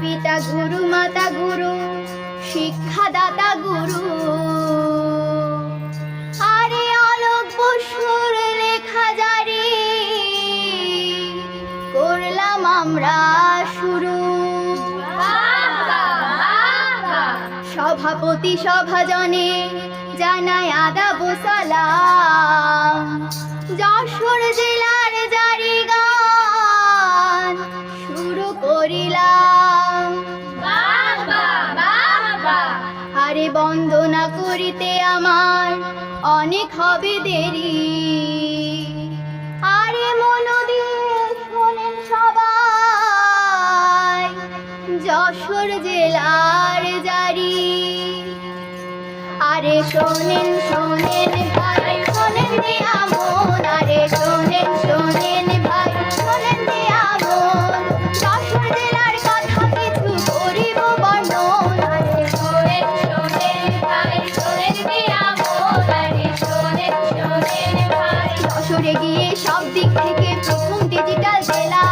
পিতা গুরু, মাতা গুরু, শিক্ষাদাতা গুরু। আরে আলোক বসুর লেখা জারি করলাম আমরা শুরু। সভাপতি সভাজনে জানাই আদাব সালাম। যশোর জেলার জারি গান শুরু করিলাম। আরে বন্দনা করিতে আমার অনেক হবে দেরি। আরে মন দিয়ে শোনেন সবাই যশোর জেলার জারি। আরে শোনেন শোনেন ভাই শোনেন দিয়া মন। আরে শোনেন শোনেন ভাই শোনেন দিয়া মন। যশোর জেলার কথা কিছু করিব বর্ণন। আরে শোনেন শোনেন ভাই শোনেন দিয়া মন। আরে শোনেন শোনেন ভাই। যশোরে গিয়ে সব দিক থেকে প্রথম ডিজিটাল জেলা।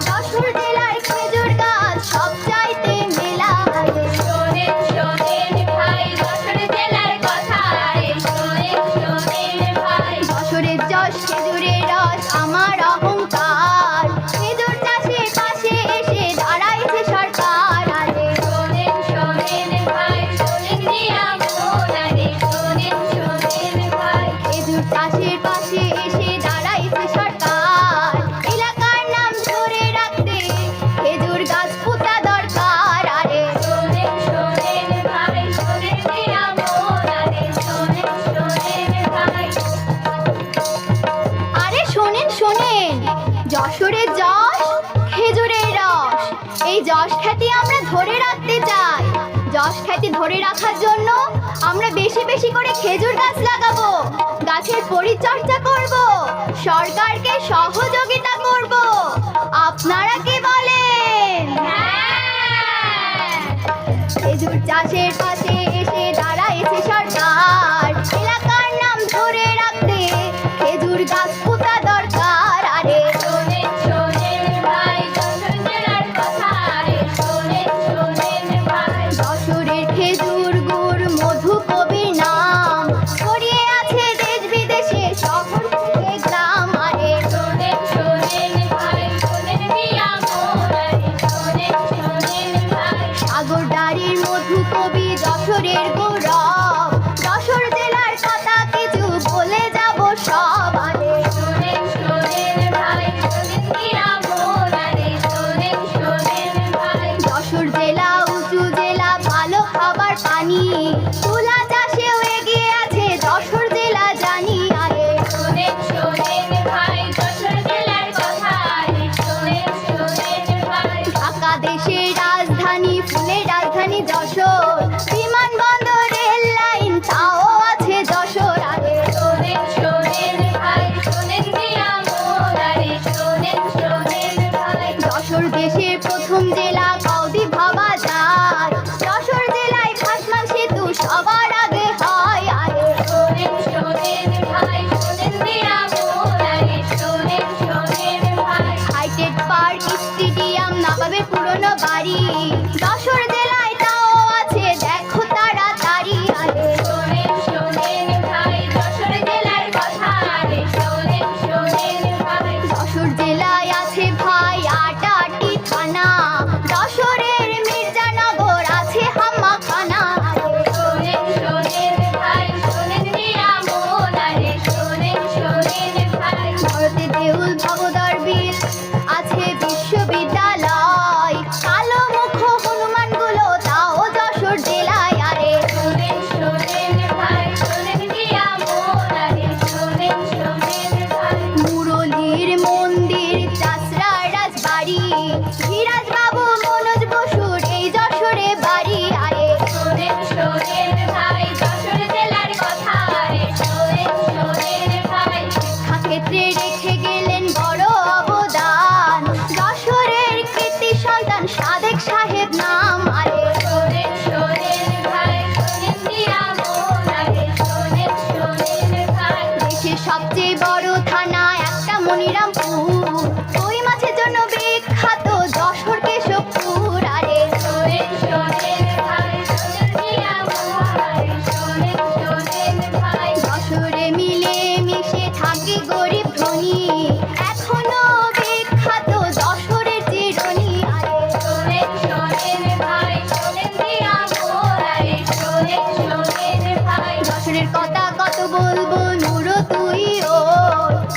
যশোর জেলার খেজুর গাছ সব চাইতে মেলা। আরে শোনেন শোনেন ভাই যশোর জেলার কথা। আরে শোনেন শোনেন ভাই। যশোরের যশ খেজুরের রস আমার অহংকার। খেজুর চাষের পাশে এসে দাঁড়াইছে সরকার। আরে শোনেন শোনেন ভাই শোনেন দিয়া মন। আরে শোনেন শোনেন ভাই। খেজুর চাষের পাশে এসে দাঁড়াইছে সরকার। এলাকার নাম ধরে রাখতে খেজুর গাছ পোতা দরকার। আরে শোনেন শোনেন ভাই শোনেন দিয়া মন। আরে শোনেন শোনেন ভাই। আরে শোনেন শোনেন যশোরের যশ খেজুরের রস। এই যশ খ্যাতি আমরা ধরে রাখতে চাই। যশ খ্যাতি ধরে রাখার জন্য আমরা বেশি বেশি করে খেজুর গাছ লাগাবো। গাছের পরিচর্যা করব, সরকারকে সহযোগিতা করব। আপনারা কি বলেন? খেজুর চাষের পাশে এসে দাঁড়াইছে সরকার। এলাকার নাম ধরে রাখতে খেজুর গাছ পোতা দরকার। আরে শোনেন শোনেন ভাই যশোর জেলার কথা। আরে শোনেন শোনেন ভাই। যশোরের খেজুর গুড় মধু কবির নাম ছড়িয়ে আছে দেশ বিদেশে শহর থেকে গ্রাম। আরে শোনেন শোনেন ভাই শোনেন দিয়া মন। আরে শোনেন শোনেন ভাই। সাগরদাঁড়ির মধু কবি যশোরের গৌরব। যশোর জেলার কথা কিছু বলে যাব সব। আরে শোনেন শোনেন ভাই শোনেন দিয়া মন। আরে শোনেন শোনেন ভাই। যশোর জেলা উঁচু জেলা, ভালো খাবার পানি, তুলা চাষেও এগিয়ে আছে যশোর জেলা জানি। আরে শোনেন শোনেন ভাই যশোর জেলার কথা। আরে শোনেন শোনেন ভাই। ঢাকা দেশের রাজধানী, ফুলের রাজধানী যশোর। বিমানবন্দর রেল লাইন তাও আছে যশোর। আরে শোনেন শোনেন ভাই শোনেন দিয়া মন। আরে শোনেন শোনেন ভাই। যশোর দেশের প্রথম জেলা কাউদি ভাবা যায়। যশোর জেলায় ভাসমান সেতু সবার আগে হয়। আরে শোনেন শোনেন ভাই শোনেন দিয়া মন। আরে শোনেন শোনেন ভাই। হাইটেক পার্ক, স্টেডিয়াম, নবাবের পুরনো বাড়ি যশোর জেলায় তাও আছে দেখো তাড়াতাড়ি। আরে শোনেন শোনেন ভাই যশোর জেলার কথা। আরে শোনেন শোনেন ভাই। যশোর জেলায় আছে ভাই ৮টি থানা। যশোরের মির্জানগর আছে হাম্মাখানা। আরে শোনেন শোনেন ভাই শোনেন দিয়া মন। আরে শোনেন শোনেন ভাই। ভারতে দেউল ভবদর বিল আছে বিশ্ববিদ্যালয়। কালো ধীরাজ বাবু মনোজ বসুর এই যশোরে বাড়ি। আরে শোনেন শোনেন ভাই যশোর জেলার কথা রে শোনেন শোনেন ভাই শিক্ষাক্ষেত্রে রেখে গেলেন বড় অবদান, যশোরের কীর্তি সন্তান সাদেক সাহেব নাম। আরে শোনেন শোনেন ভাই শোনেন দিয়া মন আগে শোনেন শোনেন ভাই দেশের সবচেয়ে বড় থানা একটা মনিরামপুর, কই মাছের জন্য বিখ্যাত যশোর কেশবপুর। আরে শোনেন শোনেন ভাই শোনেন দিয়া মন আগে শোনেন শোনেন ভাই যশোরে মিলে মিশে থাকে গরিব ধনী, এখনো বিখ্যাত যশোরের চিরুনি। আরে শোনেন শোনেন ভাই শোনেন দিয়া মন আগে শোনেন শোনেন ভাই যশোরের কথা কত বলবো নুরো তুইও,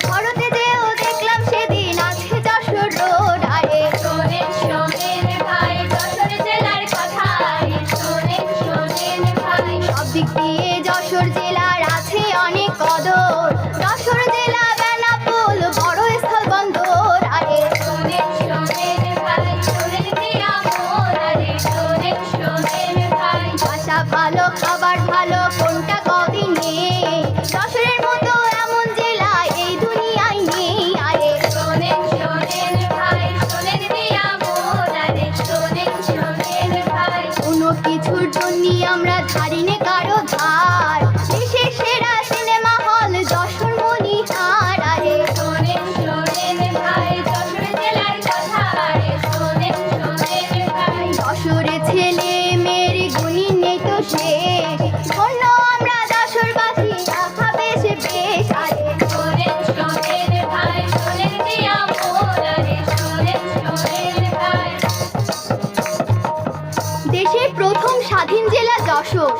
ভারতে যেও দেখলাম সেদিন আছে যশোর রোড। আরে শোনেন শোনেন ভাই যশোর জেলার কথা রে শোনেন শোনেন ভাই সব দিক দিয়ে যশোর জেলার আছে অনেক কদর, যশোর জেলা বেনাপোল বড় স্থল বন্দর। আরে শোনেন শোনেন ভাই শোনেন দিয়া মন আগে শোনেন শোনেন ভাই ভাষা ভালো খাবার ভালো কোনটা কদিন নেই, যশোরের মতো এমন জেলা এই দুনিয়ায় নেই। আরে শোনেন শোনেন ভাই শোনেন দিয়া মন আগে শোনেন শোনেন ভাই কোনো কিছুর জন্যই আমরা ধারিনে কারো ধার, দেশের সেরা সিনেমা হল যশোর মনিহার। আরে শোনেন শোনেন ভাই যশোর জেলার কথা রে শোনেন শোনেন ভাই যশোরে ছেলে মেয়ের গুণী নেই তো শেষ, ধন্য আমরা যশোরবাসী রাখা বেশ বেশ। আরে শোনেন শোনেন ভাই শোনেন দিয়া মন আগে শোনেন শোনেন ভাই দেশের প্রথম স্বাধীন জেলা যশোর,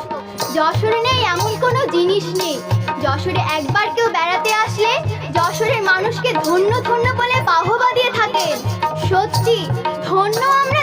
যশোরে নেই এমন কোনো জিনিস নেই। যশোরে একবার কেউ বেড়াতে আসলে যশোরের মানুষকে ধন্য ধন্য বলে বাহবা দিয়ে থাকেন। সত্যি ধন্য আমরা